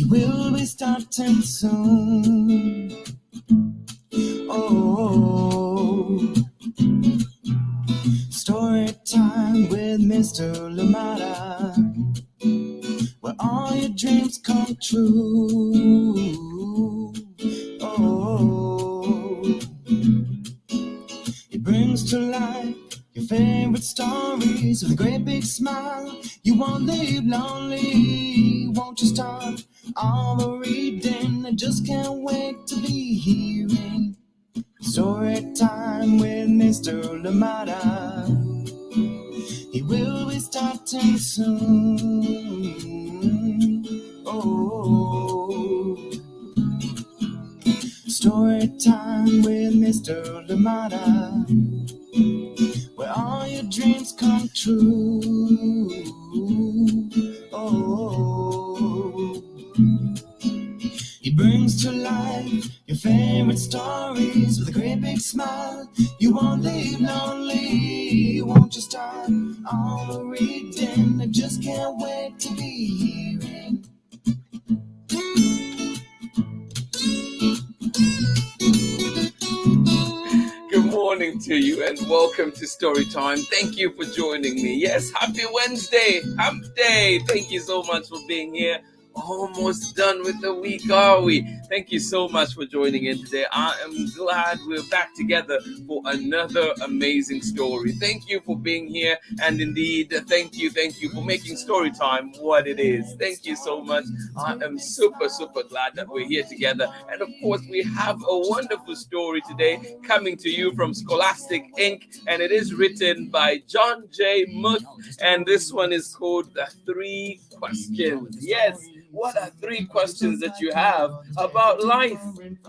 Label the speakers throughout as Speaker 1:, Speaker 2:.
Speaker 1: You will be starting soon. Oh, story time with Mr. Lamada, where all your dreams come true. Oh, he brings to life your favorite stories with a great big smile. You won't leave lonely, won't you start all the reading? I just can't wait to be hearing story time with Mr. Lamada. He will be starting soon. Oh, story time with Mr. Lamada, where all your dreams come true. Oh, he brings to life your favorite stories with a great big smile. You won't leave lonely, won't you start all the reading? I just can't wait to be hearing.
Speaker 2: Good morning to you and welcome to Storytime. Thank you for joining me. Yes, happy Wednesday, hump day. Thank you so much for being here. Almost done with the week, are we? Thank you so much for joining in today. I am glad we're back together for another amazing story. Thank you for being here, and indeed, thank you for making Storytime what it is. Thank you so much. I am super glad that we're here together. And of course, we have a wonderful story today coming to you from Scholastic Inc. And it is written by John J. MUTH. And this one is called The 3 Questions. Yes. What are 3 questions that you have about life?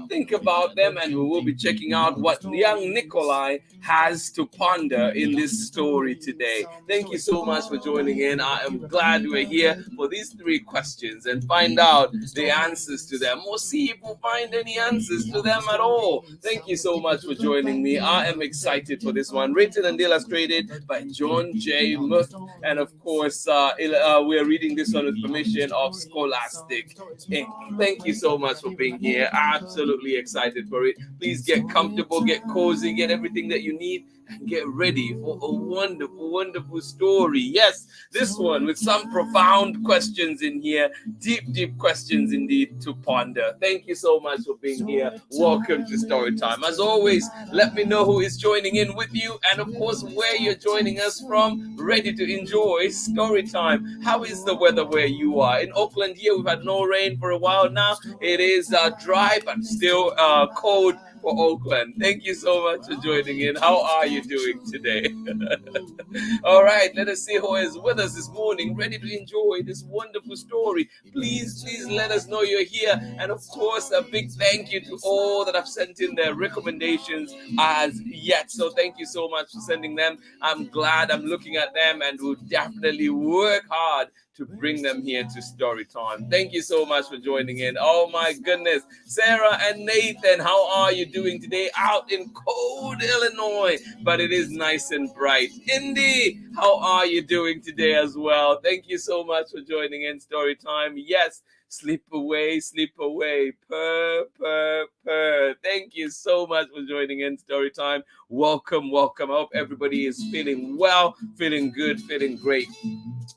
Speaker 2: Think about them, and we will be checking out what young Nikolai has to ponder in this story today. Thank you so much for joining in. I am glad we're here for these 3 questions and find out the answers to them, or see if we'll find any answers to them at all. Thank you so much for joining me. I am excited for this one. Written and illustrated by John J. MUTH. And of course, we're reading this one with permission of Scholastic Inc. Thank you so much for being here. Absolutely excited for it. Please get comfortable, get cozy, get everything that you need, and get ready for a wonderful story. Yes, this one with some profound questions in here, deep questions indeed to ponder. Thank you so much for being here. Welcome to Storytime. As always, let me know who is joining in with you, and of course where you're joining us from. Ready to enjoy Storytime. How is the weather where you are? In Auckland here, we've had no rain for a while now. It is dry but still cold for Auckland. Thank you so much for joining in. How are you doing today? All right, let us see who is with us this morning, ready to enjoy this wonderful story. Please let us know you're here. And of course, a big thank you to all that have sent in their recommendations as yet. So thank you so much for sending them. I'm glad I'm looking at them, and will definitely work hard to bring them here to Storytime. Thank you so much for joining in. Oh my goodness. Sarah and Nathan, how are you doing today out in cold Illinois? But it is nice and bright. Indy, how are you doing today as well? Thank you so much for joining in Storytime. Yes, sleep away. Purr. Thank you so much for joining in Storytime. Welcome. I hope everybody is feeling well, feeling good, feeling great.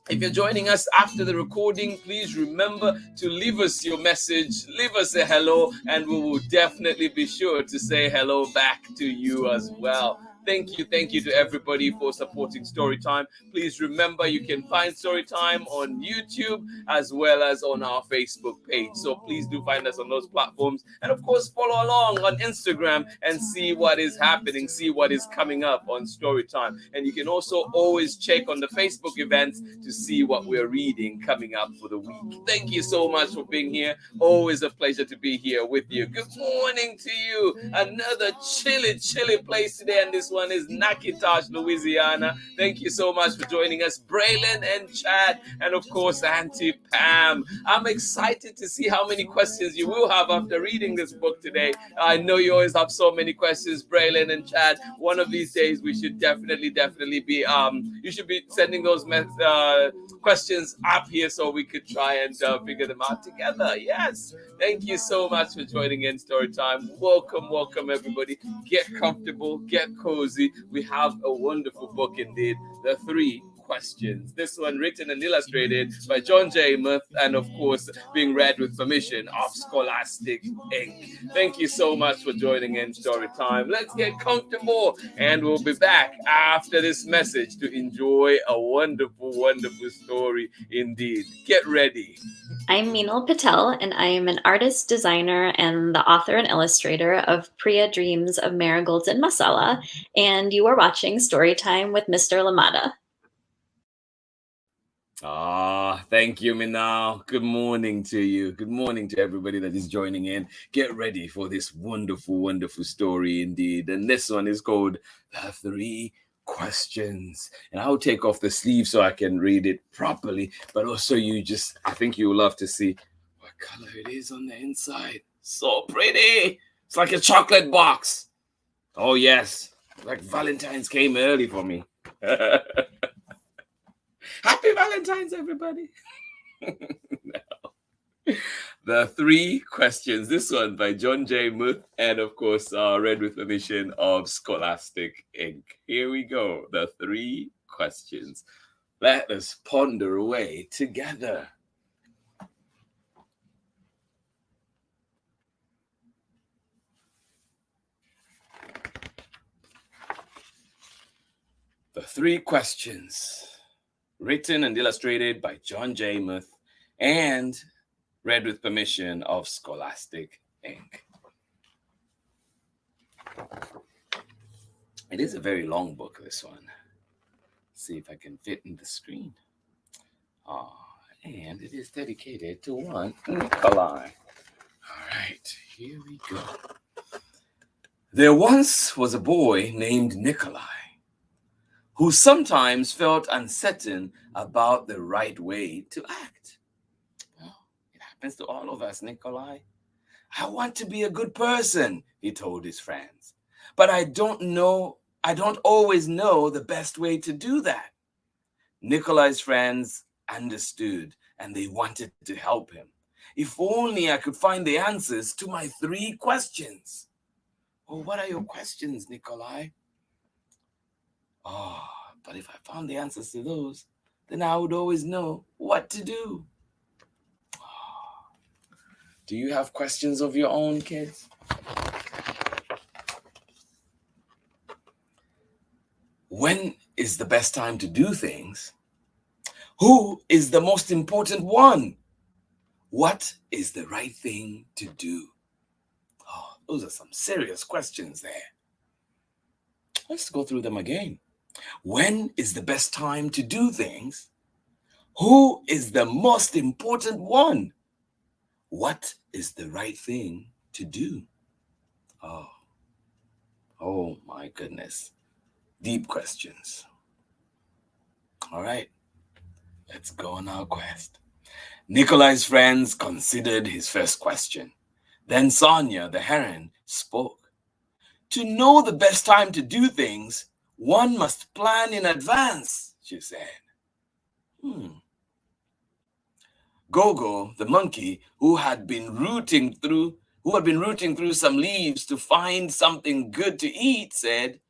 Speaker 2: If you're joining us after the recording, please remember to leave us your message, leave us a hello, and we will definitely be sure to say hello back to you as well. Thank you to everybody for supporting Storytime. Please remember you can find Storytime on YouTube as well as on our Facebook page. So please do find us on those platforms. And of course, follow along on Instagram and see what is happening, see what is coming up on Storytime. And you can also always check on the Facebook events to see what we're reading coming up for the week. Thank you so much for being here. Always a pleasure to be here with you. Good morning to you. Another chilly place today, and this one one is Nakitash, Louisiana. Thank you so much for joining us. Braylon and Chad, and of course, Auntie Pam. I'm excited to see how many questions you will have after reading this book today. I know you always have so many questions, Braylon and Chad. One of these days, we should definitely be, you should be sending those questions up here so we could try and figure them out together. Yes. Thank you so much for joining in Storytime. Welcome, everybody. Get comfortable, get cozy. We have a wonderful book indeed. The 3 Questions. This one written and illustrated by John J. MUTH, and of course being read with permission of Scholastic Inc. Thank you so much for joining in Storytime. Let's get comfortable, and we'll be back after this message to enjoy a wonderful story indeed. Get ready.
Speaker 3: I'm Meenal Patel, and I am an artist, designer, and the author and illustrator of Priya Dreams of Marigolds and Masala, and you are watching Storytime with Mr. Lamada.
Speaker 2: Thank you, Minal. Good morning to you. Good morning to everybody that is joining in. Get ready for this wonderful story indeed. And this one is called The 3 Questions. And I'll take off the sleeve so I can read it properly. But also I think you will love to see what color it is on the inside. So pretty. It's like a chocolate box. Oh, yes. Like Valentine's came early for me. Happy Valentine's, everybody. No. The 3 Questions. This one by John J. MUTH, and of course, read with permission of Scholastic Inc. Here we go. The 3 Questions. Let us ponder away together. The 3 Questions. Written and illustrated by John J. MUTH, and read with permission of Scholastic Inc. It is a very long book, this one. Let's see if I can fit in the screen. And it is dedicated to one Nikolai. All right, here we go. There once was a boy named Nikolai, who sometimes felt uncertain about the right way to act. Well, it happens to all of us, Nikolai. I want to be a good person, he told his friends, but I don't always know the best way to do that. Nikolai's friends understood, and they wanted to help him. If only I could find the answers to my 3 questions. Well, what are your questions, Nikolai? But if I found the answers to those, then I would always know what to do. Do you have questions of your own, kids? When is the best time to do things? Who is the most important one? What is the right thing to do? Those are some serious questions there. Let's go through them again. When is the best time to do things? Who is the most important one? What is the right thing to do? Oh my goodness. Deep questions. All right, let's go on our quest. Nikolai's friends considered his first question. Then Sonia, the heron, spoke. To know the best time to do things, one must plan in advance, she said. Gogo, the monkey, who had been rooting through some leaves to find something good to eat, said,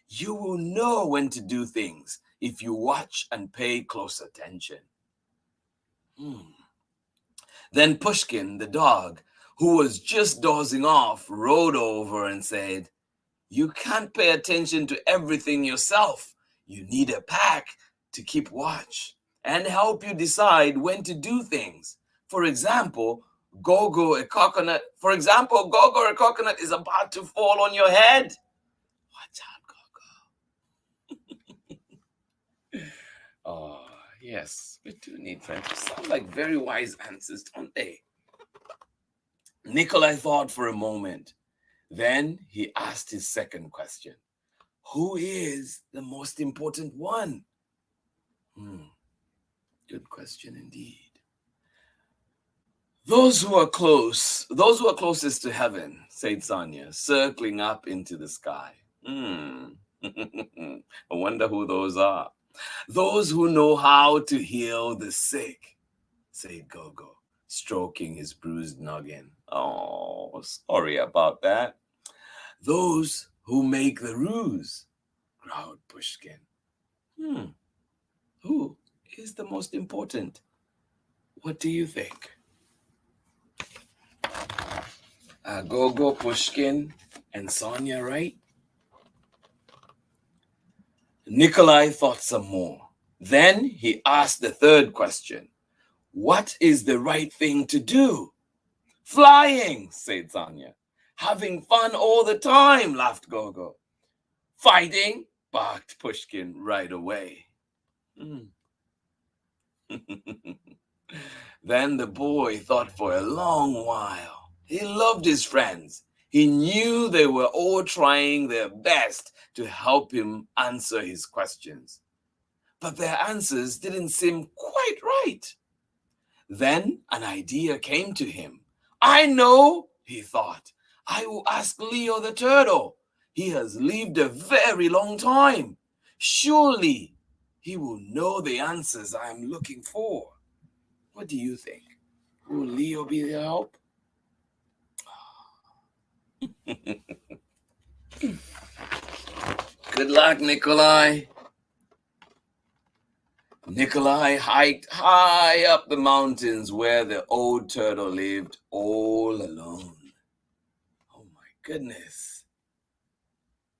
Speaker 2: you will know when to do things if you watch and pay close attention. Then Pushkin, the dog, who was just dozing off, rode over and said, you can't pay attention to everything yourself. You need a pack to keep watch and help you decide when to do things. For example, Gogo, a coconut is about to fall on your head. Watch out, Gogo. Oh, yes, we do need friends. They sound like very wise answers, don't they? Nikolai thought for a moment. Then he asked his second question. Who is the most important one? Good question indeed. Those who are closest to heaven, said Sonia, circling up into the sky. I wonder who those are. Those who know how to heal the sick, said Gogo, stroking his bruised noggin. Oh, sorry about that. Those who make the ruse, growled Pushkin. Who is the most important? What do you think? Gogo, Pushkin, and Sonia, right? Nikolai thought some more. Then he asked the third question. What is the right thing to do? Flying, said Sonia. Having fun all the time, laughed Gogo. Fighting, barked Pushkin right away. Then the boy thought for a long while. He loved his friends. He knew they were all trying their best to help him answer his questions. But their answers didn't seem quite right. Then an idea came to him. I know, he thought. I will ask Leo the turtle. He has lived a very long time. Surely he will know the answers I am looking for. What do you think? Will Leo be the help? Good luck, Nikolai. Nikolai hiked high up the mountains where the old turtle lived all alone. Oh my goodness.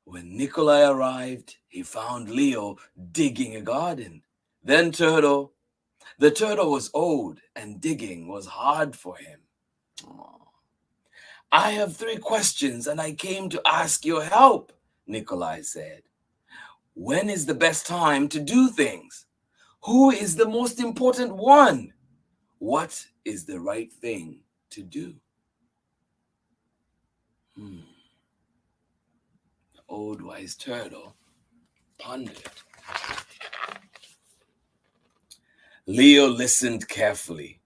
Speaker 2: When Nikolai arrived, he found Leo digging a garden. Then the turtle was old and digging was hard for him. I have 3 questions and I came to ask your help, Nikolai said. When is the best time to do things? Who is the most important one? What is the right thing to do? The old wise turtle pondered. Leo listened carefully,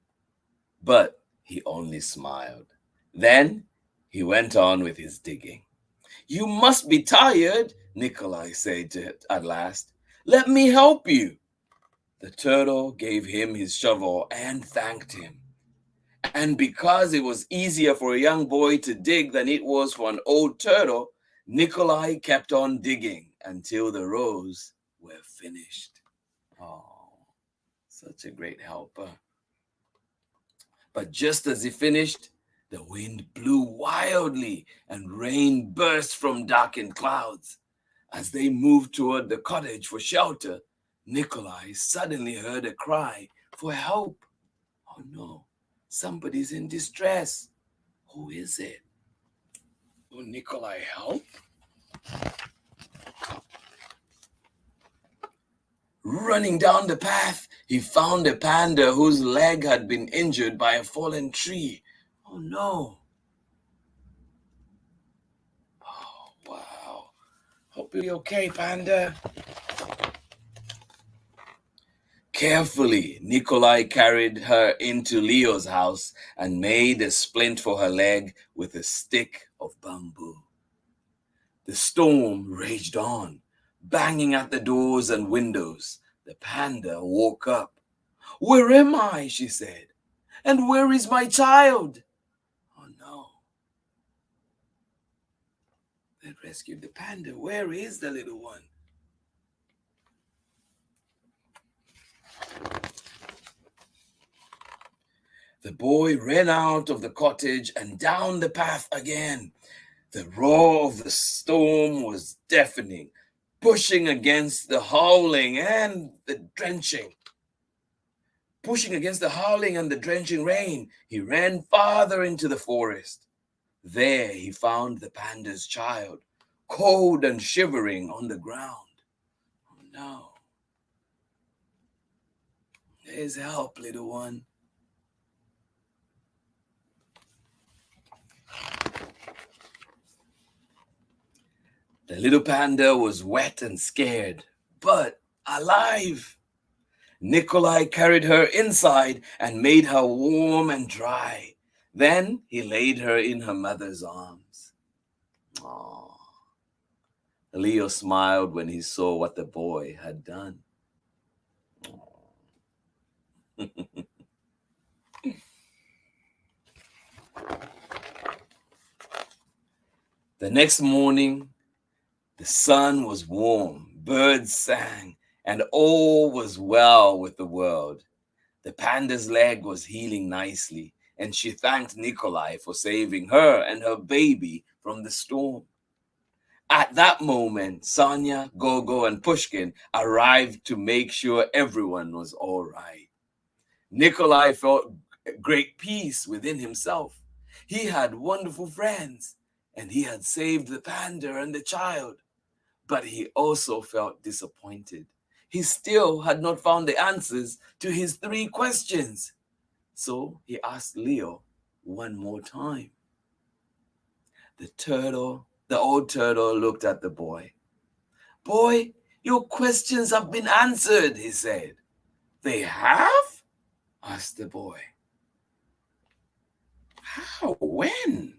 Speaker 2: but he only smiled. Then he went on with his digging. You must be tired, Nikolai said at last. Let me help you. The turtle gave him his shovel and thanked him. And because it was easier for a young boy to dig than it was for an old turtle, Nikolai kept on digging until the rows were finished. Oh, such a great helper. But just as he finished, the wind blew wildly and rain burst from darkened clouds. As they moved toward the cottage for shelter, Nikolai suddenly heard a cry for help. Oh no, somebody's in distress. Who is it? Will Nikolai help? Running down the path, he found a panda whose leg had been injured by a fallen tree. Oh no. Oh, wow. Hope you're okay, panda. Carefully, Nikolai carried her into Leo's house and made a splint for her leg with a stick of bamboo. The storm raged on, banging at the doors and windows. The panda woke up. Where am I? She said. And where is my child? Oh no. They rescued the panda. Where is the little one? The boy ran out of the cottage and down the path again. The roar of the storm was deafening, pushing against the howling and the drenching. Pushing against the howling and the drenching rain, he ran farther into the forest. There he found the panda's child, cold and shivering on the ground. Oh no. There's help, little one. The little panda was wet and scared, but alive. Nikolai carried her inside and made her warm and dry. Then he laid her in her mother's arms. Aww. Leo smiled when he saw what the boy had done. The next morning, the sun was warm, birds sang, and all was well with the world. The panda's leg was healing nicely, and she thanked Nikolai for saving her and her baby from the storm. At that moment, Sonia, Gogo, and Pushkin arrived to make sure everyone was all right. Nikolai felt great peace within himself. He had wonderful friends, and he had saved the panda and the child. But he also felt disappointed. He still had not found the answers to his 3 questions. So he asked Leo one more time. The old turtle looked at the boy. "Boy, your questions have been answered," he said. "They have?" asked the boy. "How? When?"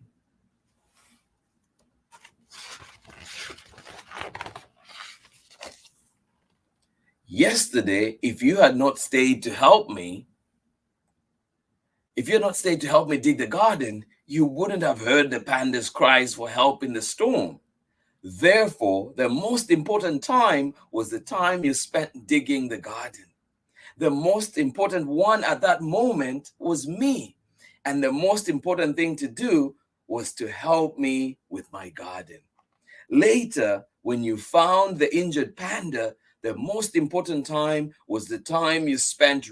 Speaker 2: "Yesterday, if you had not stayed to help me dig the garden, you wouldn't have heard the panda's cries for help in the storm. Therefore, the most important time was the time you spent digging the garden. The most important one at that moment was me, and the most important thing to do was to help me with my garden. Later, when you found the injured panda, the most important time was the time you spent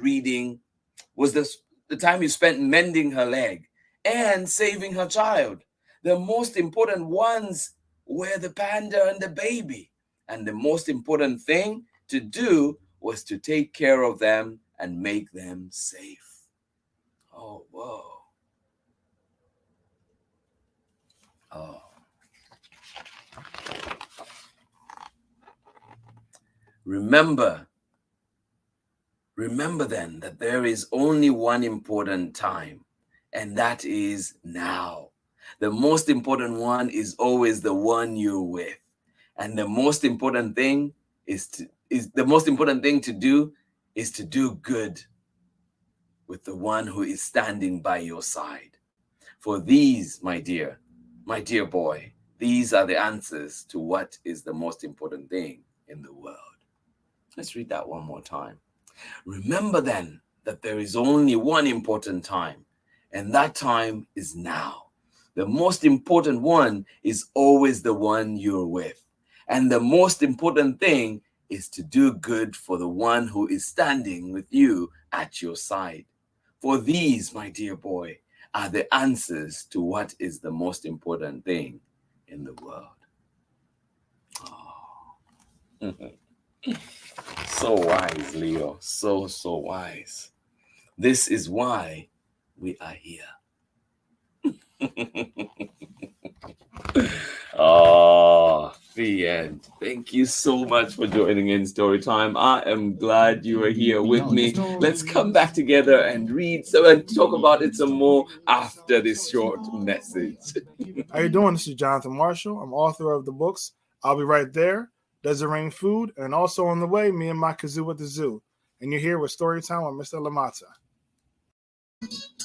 Speaker 2: mending her leg and saving her child. The most important ones were the panda and the baby. And the most important thing to do was to take care of them and make them safe." Oh, whoa. Oh. Remember then that there is only one important time, and that is now. The most important one is always the one you're with. And the most important thing to do is to do good with the one who is standing by your side. For these, my dear boy, these are the answers to what is the most important thing in the world. Let's read that one more time. Remember then that there is only one important time, and that time is now. The most important one is always the one you're with. And the most important thing is to do good for the one who is standing with you at your side. For these, my dear boy, are the answers to what is the most important thing in the world. Oh. So wise, Leo. So wise. This is why we are here. Oh, the end. Thank you so much for joining in Storytime. I am glad you are here with me. Let's come back together and read and talk about it some more after this short message.
Speaker 4: How you doing? This is Jonathan Marshall. I'm author of the books I'll Be Right There, Does It Rain Food, and also on the way, Me and My Kazoo at the Zoo. And you're here with Storytime with Mr. Lamata.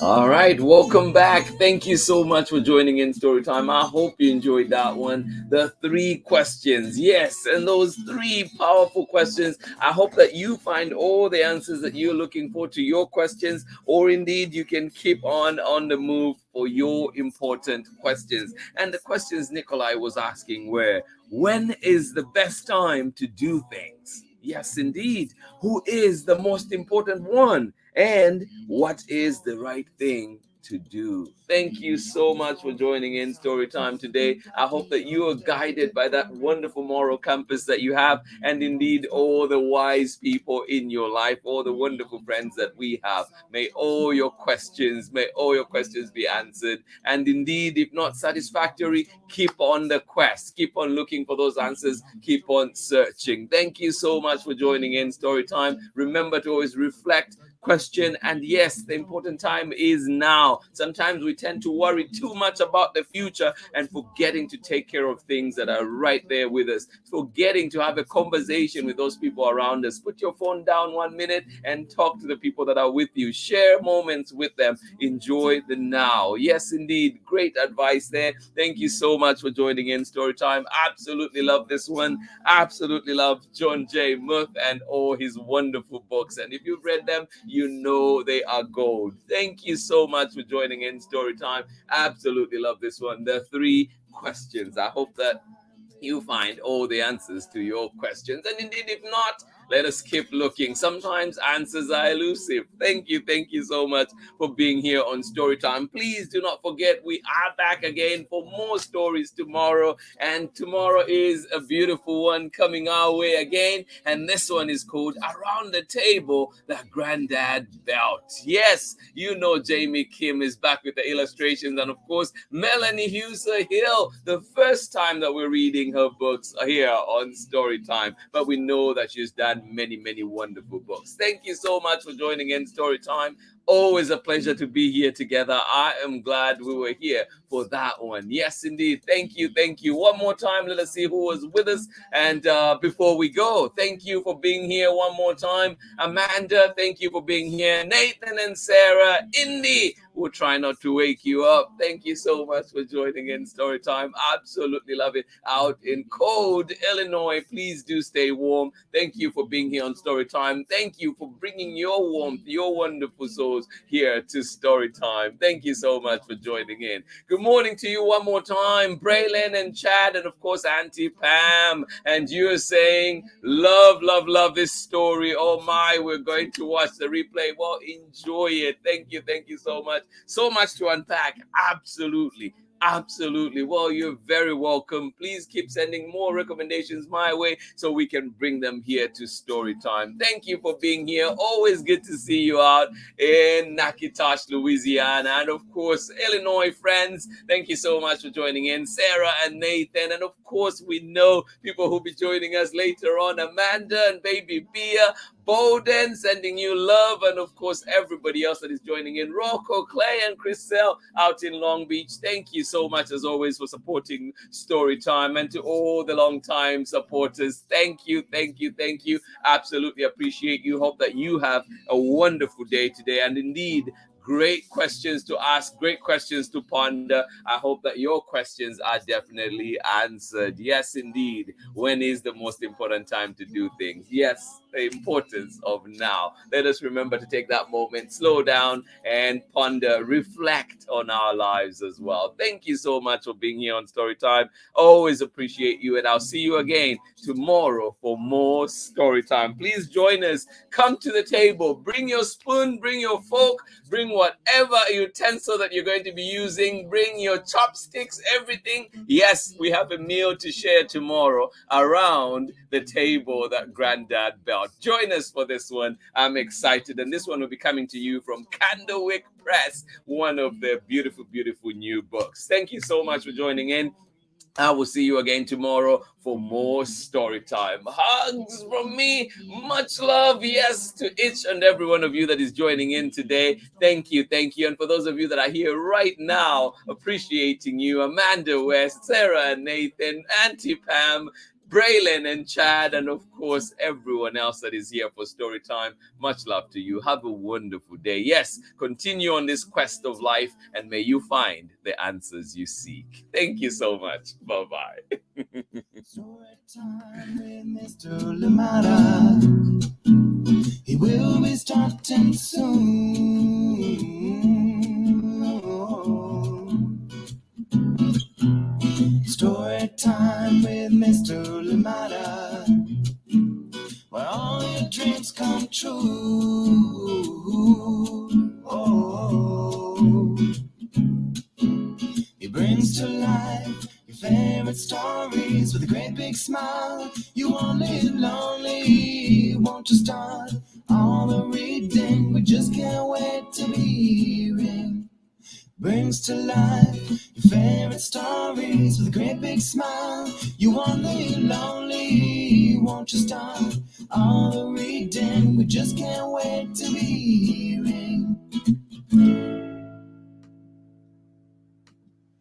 Speaker 2: All right, welcome back. Thank you so much for joining in Storytime. I hope you enjoyed that one. The 3 questions. Yes, and those 3 powerful questions. I hope that you find all the answers that you're looking for to your questions, or indeed you can keep on the move for your important questions. And the questions Nikolai was asking were, when is the best time to do things? Yes, indeed. Who is the most important one? And what is the right thing to do. Thank you so much for joining in Storytime today. I hope that you are guided by that wonderful moral compass that you have, and indeed all the wise people in your life, all the wonderful friends that we have. May all your questions be answered. And indeed, if not satisfactory, keep on the quest. Keep on looking for those answers. Keep on searching. Thank you so much for joining in Storytime. Remember to always reflect, question, and yes, the important time is now. Sometimes we tend to worry too much about the future and forgetting to take care of things that are right there with us, forgetting to have a conversation with those people around us. Put your phone down 1 minute and talk to the people that are with you. Share moments with them. Enjoy the now. Yes, indeed. Great advice there. Thank you so much for joining in Storytime. Absolutely love this one. Absolutely love John J. Muth and all his wonderful books. And if you've read them, you know they are gold. Thank you so much for joining in Storytime. Absolutely love this one. The 3 questions. I hope that you find all the answers to your questions. And indeed, if not, let us keep looking. Sometimes answers are elusive. Thank you so much for being here on Storytime. Please do not forget, we are back again for more stories tomorrow. And tomorrow is a beautiful one coming our way again. And this one is called Around the Table, the Granddad Belt. Yes, you know Jamie Kim is back with the illustrations. And of course, Melanie Huser Hill, the first time that we're reading her books here on Storytime. But we know that she's done many wonderful books. Thank you so much for joining in Storytime. Always a pleasure to be here together. I am glad we were here for that one. Yes, indeed. Thank you. One more time, let us see who was with us. And before we go, thank you for being here one more time. Amanda, thank you for being here. Nathan and Sarah, Indy, we'll try not to wake you up. Thank you so much for joining in Storytime. Absolutely love it. Out in cold Illinois, please do stay warm. Thank you for being here on Storytime. Thank you for bringing your warmth, your wonderful souls here to Storytime. Thank you so much for joining in. Good morning to you one more time, Braylon and Chad, and of course Auntie Pam. And you're saying, love this story. Oh my, we're going to watch the replay. Well, enjoy it. Thank you so much. So much to unpack. Absolutely. Well, you're very welcome. Please keep sending more recommendations my way so we can bring them here to Storytime. Thank you for being here. Always good to see you out in Natchitoches, Louisiana. And of course, Illinois friends, thank you so much for joining in. Sarah and Nathan. And of course, we know people who'll be joining us later on. Amanda and baby Bia. Bowden, sending you love, and of course everybody else that is joining in. Rocco, Clay, and Chriselle out in Long Beach. Thank you so much as always for supporting Storytime, and to all the long-time supporters, thank you. Absolutely appreciate you. Hope that you have a wonderful day today, and indeed, great questions to ask, great questions to ponder. I hope that your questions are definitely answered. Yes, indeed. When is the most important time to do things? Yes, the importance of now. Let us remember to take that moment, slow down and ponder, reflect on our lives as well. Thank you so much for being here on Storytime. Always appreciate you, and I'll see you again tomorrow for more Storytime. Please join us. Come to the table. Bring your spoon, bring your fork, bring whatever utensil that you're going to be using. Bring your chopsticks, everything. Yes, we have a meal to share tomorrow around the table that Granddad built. Join us for this one. I'm excited. And this one will be coming to you from Candlewick Press, one of their beautiful new books. Thank you so much for joining in. I will see you again tomorrow for more Storytime. Hugs from me. Much love, yes, to each and every one of you that is joining in today. Thank you. And for those of you that are here right now, appreciating you. Amanda West, Sarah and Nathan, Auntie Pam, Braylon and Chad, and of course, everyone else that is here for Storytime. Much love to you. Have a wonderful day. Yes, continue on this quest of life, and may you find the answers you seek. Thank you so much. Bye-bye.
Speaker 1: Storytime with Mr. Lamada. He will be starting soon. Story time with Mr. Lamada, where all your dreams come true. Oh. favorite stories with a great big smile. You won't live lonely, won't you start all the reading? We just can't wait to be hearing. Brings to life your favorite stories with a great big smile. You won't live lonely, won't you start all the reading? We just can't wait to be hearing.